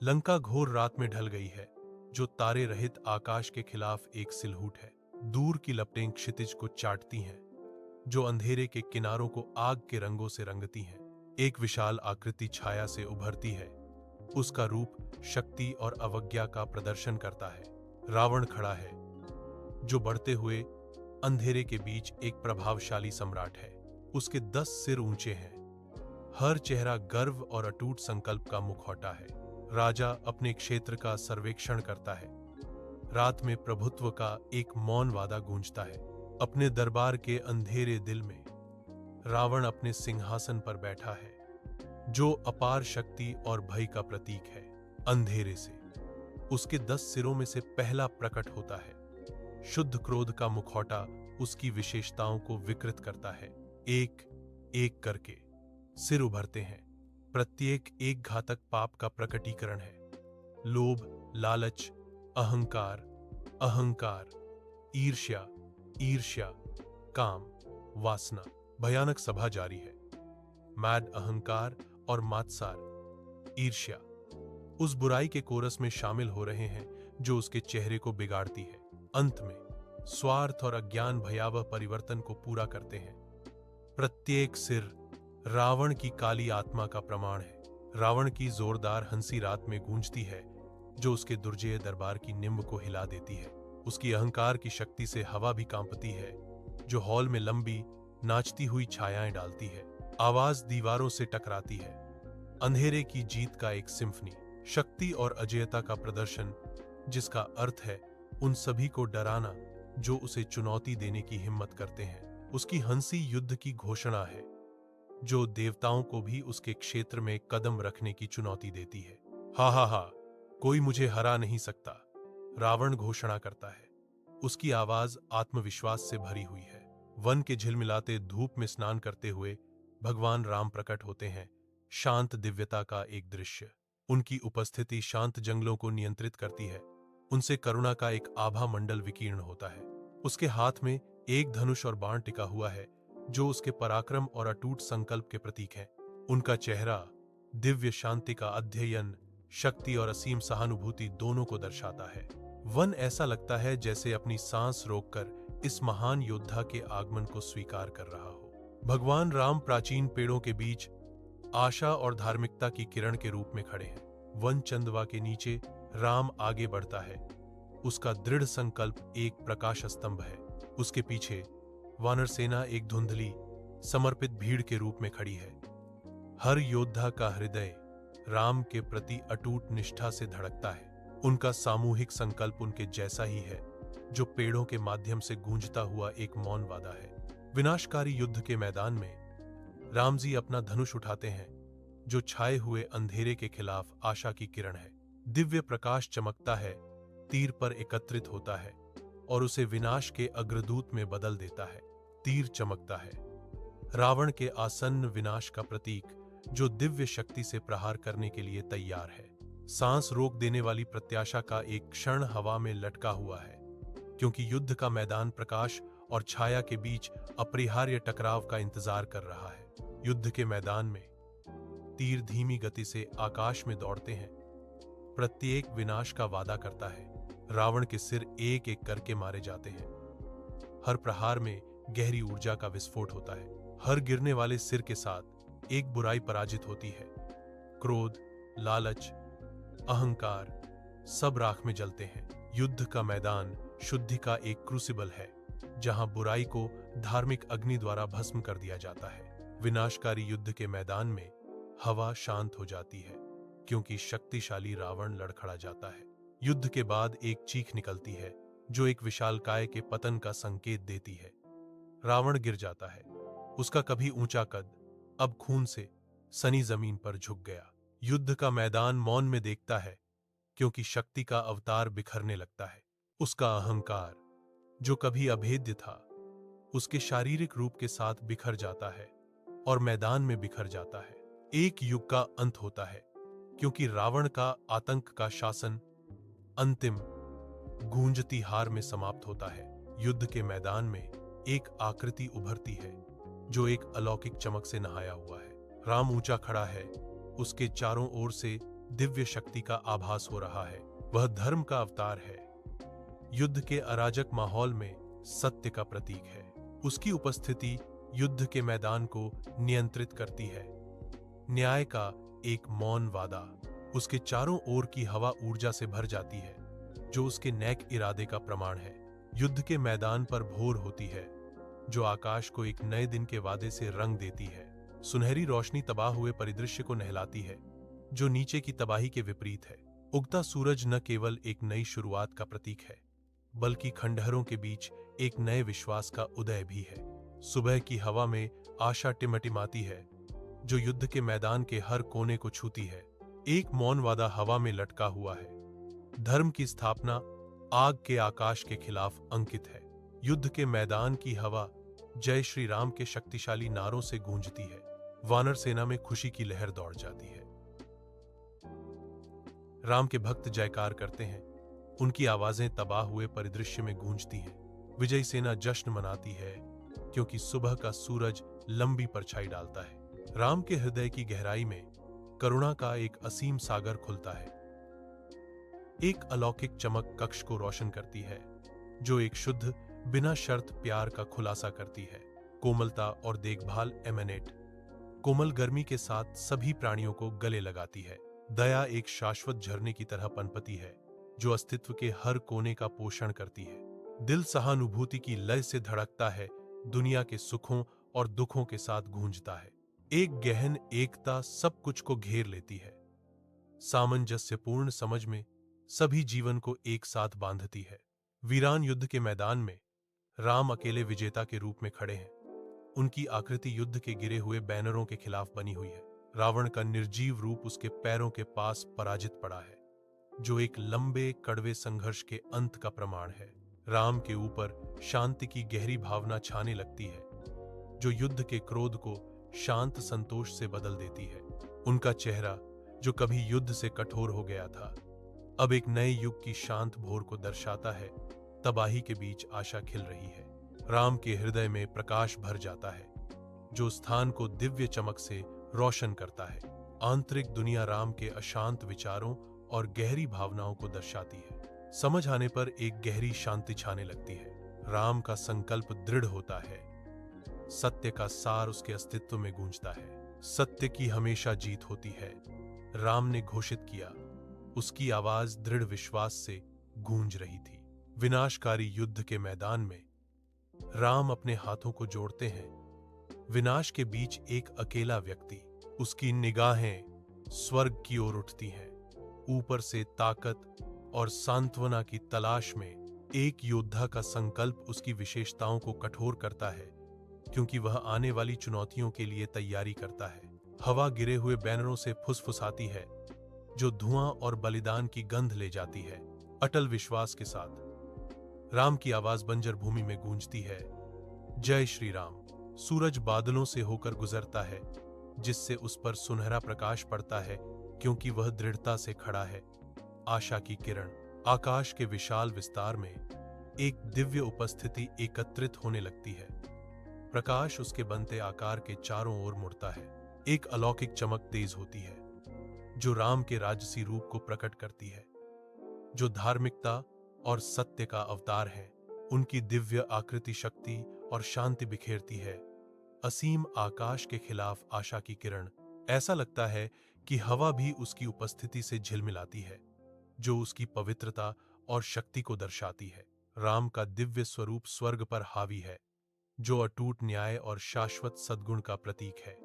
लंका घोर रात में ढल गई है, जो तारे रहित आकाश के खिलाफ एक सिलहूट है। दूर की लपटें क्षितिज को चाटती हैं, जो अंधेरे के किनारों को आग के रंगों से रंगती हैं। एक विशाल आकृति छाया से उभरती है, उसका रूप शक्ति और अवज्ञा का प्रदर्शन करता है। रावण खड़ा है, जो बढ़ते हुए अंधेरे के बीच एक प्रभावशाली सम्राट है। उसके 10 सिर ऊंचे हैं, हर चेहरा गर्व और अटूट संकल्प का मुखौटा है। राजा अपने क्षेत्र का सर्वेक्षण करता है। रात में प्रभुत्व का एक मौन वादा गूंजता है। अपने दरबार के अंधेरे दिल में रावण अपने सिंहासन पर बैठा है, जो अपार शक्ति और भय का प्रतीक है। अंधेरे से उसके 10 सिरों में से पहला प्रकट होता है। शुद्ध क्रोध का मुखौटा उसकी विशेषताओं को विकृत करता है। एक एक करके सिर उभरते हैं, प्रत्येक एक घातक पाप का प्रकटीकरण है। लोभ, लालच, अहंकार, अहंकार, ईर्ष्या, ईर्ष्या, काम, वासना। भयानक सभा जारी है। मैड अहंकार और मात्सार, ईर्ष्या, उस बुराई के कोरस में शामिल हो रहे हैं जो उसके चेहरे को बिगाड़ती है। अंत में स्वार्थ और अज्ञान भयावह परिवर्तन को पूरा करते हैं। प्रत्येक सिर रावण की काली आत्मा का प्रमाण है। रावण की जोरदार हंसी रात में गूंजती है, जो उसके दुर्जय दरबार की निम्ब को हिला देती है। उसकी अहंकार की शक्ति से हवा भी कांपती है, जो हॉल में लंबी नाचती हुई छायाएं डालती है। आवाज दीवारों से टकराती है। अंधेरे की जीत का एक सिम्फनी, शक्ति और अजेयता का प्रदर्शन, जिसका अर्थ है उन सभी को डराना जो उसे चुनौती देने की हिम्मत करते हैं। उसकी हंसी युद्ध की घोषणा है, जो देवताओं को भी उसके क्षेत्र में कदम रखने की चुनौती देती है। हा हा हा, कोई मुझे हरा नहीं सकता, रावण घोषणा करता है। उसकी आवाज आत्मविश्वास से भरी हुई है। वन के झिलमिलाते धूप में स्नान करते हुए भगवान राम प्रकट होते हैं। शांत दिव्यता का एक दृश्य। उनकी उपस्थिति शांत जंगलों को नियंत्रित करती है। उनसे करुणा का एक आभा मंडल विकीर्ण होता है। उसके हाथ में एक धनुष और बाण टिका हुआ है, जो उसके पराक्रम और अटूट संकल्प के प्रतीक हैं। उनका चेहरा दिव्य शांति का अध्ययन, शक्ति और असीम सहानुभूति दोनों को दर्शाता है। वन ऐसा लगता है जैसे अपनी सांस रोककर इस महान योद्धा के आगमन को स्वीकार कर रहा हो। भगवान राम प्राचीन पेड़ों के बीच आशा और धार्मिकता की किरण के रूप में खड़े हैं। वन चंदवा के नीचे राम आगे बढ़ता है। उसका दृढ़ संकल्प एक प्रकाश स्तंभ है। उसके पीछे वानर सेना एक धुंधली समर्पित भीड़ के रूप में खड़ी है। हर योद्धा का हृदय राम के प्रति अटूट निष्ठा से धड़कता है। उनका सामूहिक संकल्प उनके जैसा ही है, जो पेड़ों के माध्यम से गूंजता हुआ एक मौन वादा है। विनाशकारी युद्ध के मैदान में राम जी अपना धनुष उठाते हैं, जो छाए हुए अंधेरे के खिलाफ आशा की किरण है। दिव्य प्रकाश चमकता है, तीर पर एकत्रित होता है और उसे विनाश के अग्रदूत में बदल देता है। तीर चमकता है, रावण के आसन्न विनाश का प्रतीक, जो दिव्य शक्ति से प्रहार करने के लिए तैयार है। सांस रोक देने वाली प्रत्याशा का एक क्षण हवा में लटका हुआ है, क्योंकि युद्ध का मैदान प्रकाश और छाया के बीच अपरिहार्य टकराव का इंतजार कर रहा है। युद्ध के मैदान में तीर धीमी गति से आकाश में दौड़ते हैं, प्रत्येक विनाश का वादा करता है। रावण के सिर एक एक करके मारे जाते हैं। हर प्रहार में गहरी ऊर्जा का विस्फोट होता है। हर गिरने वाले सिर के साथ एक बुराई पराजित होती है। क्रोध, लालच, अहंकार सब राख में जलते हैं। युद्ध का मैदान शुद्धि का एक क्रूसिबल है, जहां बुराई को धार्मिक अग्नि द्वारा भस्म कर दिया जाता है। विनाशकारी युद्ध के मैदान में हवा शांत हो जाती है, क्योंकि शक्तिशाली रावण लड़खड़ा जाता है। युद्ध के बाद एक चीख निकलती है, जो एक विशालकाय के पतन का संकेत देती है। रावण गिर जाता है। उसका कभी ऊंचा कद अब खून से सनी जमीन पर झुक गया। युद्ध का मैदान मौन में देखता है, क्योंकि शक्ति का अवतार बिखरने लगता है। उसका अहंकार, जो कभी अभेद्य था, उसके शारीरिक रूप के साथ बिखर जाता है और मैदान में बिखर जाता है। एक युग का अंत होता है, क्योंकि रावण का आतंक का शासन अंतिम गूंजती हार में समाप्त होता है। युद्ध के मैदान में एक आकृति उभरती है, जो एक अलौकिक चमक से नहाया हुआ है। राम ऊंचा खड़ा है, उसके चारों ओर से दिव्य शक्ति का आभास हो रहा है। वह धर्म का अवतार है, युद्ध के अराजक माहौल में सत्य का प्रतीक है। उसकी उपस्थिति युद्ध के मैदान को नियंत्रित करती है। न्याय का एक मौन वादा। उसके चारों ओर की हवा ऊर्जा से भर जाती है, जो उसके नेक इरादे का प्रमाण है। युद्ध के मैदान पर भोर होती है, जो आकाश को एक नए दिन के वादे से रंग देती है। सुनहरी रोशनी तबाह हुए परिदृश्य को नहलाती है, जो नीचे की तबाही के विपरीत है। उगता सूरज न केवल एक नई शुरुआत का प्रतीक है, बल्कि खंडहरों के बीच एक नए विश्वास का उदय भी है। सुबह की हवा में आशा टिमटिमाती है, जो युद्ध के मैदान के हर कोने को छूती है। एक मौन वादा हवा में लटका हुआ है। धर्म की स्थापना आग के आकाश के खिलाफ अंकित है। युद्ध के मैदान की हवा जय श्री राम के शक्तिशाली नारों से गूंजती है। वानर सेना में खुशी की लहर दौड़ जाती है। राम के भक्त जयकार करते हैं, उनकी आवाजें तबाह हुए परिदृश्य में गूंजती हैं। विजयी सेना जश्न मनाती है, क्योंकि सुबह का सूरज लंबी परछाई डालता है। राम के हृदय की गहराई में करुणा का एक असीम सागर खुलता है। एक अलौकिक चमक कक्ष को रोशन करती है, जो एक शुद्ध बिना शर्त प्यार का खुलासा करती है। कोमलता और देखभाल एमेनेट। कोमल गर्मी के साथ सभी प्राणियों को गले लगाती है। दया एक शाश्वत झरने की तरह पनपती है, जो अस्तित्व के हर कोने का पोषण करती है। दिल सहानुभूति की लय से धड़कता है, दुनिया के सुखों और दुखों के साथ गूंजता है। एक गहन एकता सब कुछ को घेर लेती है। सामंजस्यपूर्ण समझ में सभी जीवन को एक साथ बांधती है। वीरान युद्ध के मैदान में राम अकेले विजेता के रूप में खड़े हैं। उनकी आकृति युद्ध के गिरे हुए बैनरों के खिलाफ बनी हुई है। रावण का निर्जीव रूप उसके पैरों के पास पराजित पड़ा है, जो एक लंबे कड़वे संघर्ष के अंत का प्रमाण है। राम के ऊपर शांति की गहरी भावना छाने लगती है, जो युद्ध के क्रोध को शांत संतोष से बदल देती है। उनका चेहरा, जो कभी युद्ध से कठोर हो गया था, अब एक नए युग की शांत भोर को दर्शाता है। तबाही के बीच आशा खिल रही है। राम के हृदय में प्रकाश भर जाता है, जो स्थान को दिव्य चमक से रोशन करता है। आंतरिक दुनिया राम के अशांत विचारों और गहरी भावनाओं को दर्शाती है। समझ आने पर एक गहरी शांति छाने लगती है। राम का संकल्प दृढ़ होता है। सत्य का सार उसके अस्तित्व में गूंजता है। सत्य की हमेशा जीत होती है, राम ने घोषित किया। उसकी आवाज दृढ़ विश्वास से गूंज रही थी। विनाशकारी युद्ध के मैदान में राम अपने हाथों को जोड़ते हैं। विनाश के बीच एक अकेला व्यक्ति। उसकी निगाहें स्वर्ग की ओर उठती हैं। ऊपर से ताकत और सांत्वना की तलाश में एक योद्धा का संकल्प उसकी विशेषताओं को कठोर करता है, क्योंकि वह आने वाली चुनौतियों के लिए तैयारी करता है। हवा गिरे हुए बैनरों से फुसफुसाती है, जो धुआं और बलिदान की गंध ले जाती है। अटल विश्वास के साथ राम की आवाज बंजर भूमि में गूंजती है, जय श्री राम। सूरज बादलों से होकर गुजरता है, जिससे उस पर सुनहरा प्रकाश पड़ता है, क्योंकि वह दृढ़ता से खड़ा है। आशा की किरण। आकाश के विशाल विस्तार में एक दिव्य उपस्थिति एकत्रित होने लगती है। प्रकाश उसके बनते आकार के चारों ओर मुड़ता है। एक अलौकिक चमक तेज होती है, जो राम के राजसी रूप को प्रकट करती है, जो धार्मिकता और सत्य का अवतार है। उनकी दिव्य आकृति शक्ति और शांति बिखेरती है। असीम आकाश के खिलाफ आशा की किरण। ऐसा लगता है कि हवा भी उसकी उपस्थिति से झिलमिलाती है, जो उसकी पवित्रता और शक्ति को दर्शाती है। राम का दिव्य स्वरूप स्वर्ग पर हावी है, जो अटूट न्याय और शाश्वत सद्गुण का प्रतीक है।